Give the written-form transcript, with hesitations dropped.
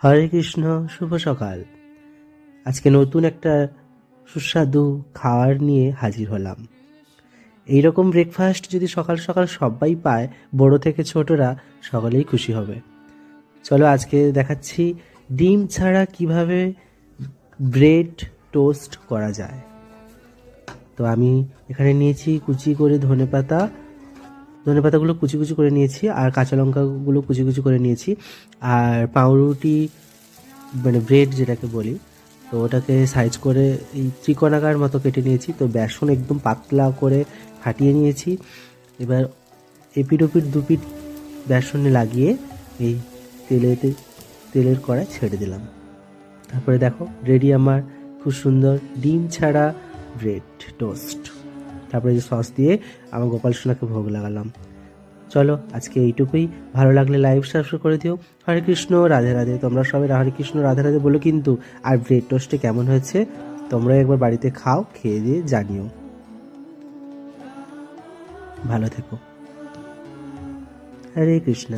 হরে কৃষ্ণ, শুভ সকাল। আজকে নতুন একটা সুস্বাদু খাবার নিয়ে হাজির হলাম। এইরকম ব্রেকফাস্ট যদি সকাল সকাল সবাই পায়, বড় থেকে ছোটরা সকলেই খুশি হবে। চলো আজকে দেখাচ্ছি ডিম ছাড়া কিভাবে ব্রেড টোস্ট করা যায়। তো আমি এখানে নিয়েছি কুচি করে ধনেপাতাগুলো কুচি কুচি করে নিয়েছি, আর কাঁচা লঙ্কাগুলো কুচি কুচি করে নিয়েছি, আর পাউরুটি মানে ব্রেড যেটাকে বলি, তো ওটাকে সাইজ করে এই ত্রিকোণাকার মতো কেটে নিয়েছি। তো বেসন একদম পাতলা করে ফাটিয়ে নিয়েছি। এবার এপিট ওপিট দুপিট বেসনে লাগিয়ে এই তেলের কড়ায় ছেড়ে দিলাম। তারপরে দেখো রেডি আমার খুব সুন্দর ডিম ছাড়া ব্রেড টোস্ট। তারপরে যে সস দিয়ে আমার গোপাল সোনাকে ভোগ লাগালাম। চলো আজকে এইটুকুই। ভালো লাগলে লাইভ সাবস্ক্রাইব করে দিও। হরে কৃষ্ণ, রাধে রাধে। তোমরা সবাই হরে কৃষ্ণ রাধে রাধে বলো কিন্তু। আর ব্রেড টোস্টে কেমন হয়েছে তোমরা একবার বাড়িতে খাও, খেয়ে দিয়ে জানিও। ভালো থেকো। হরে কৃষ্ণ।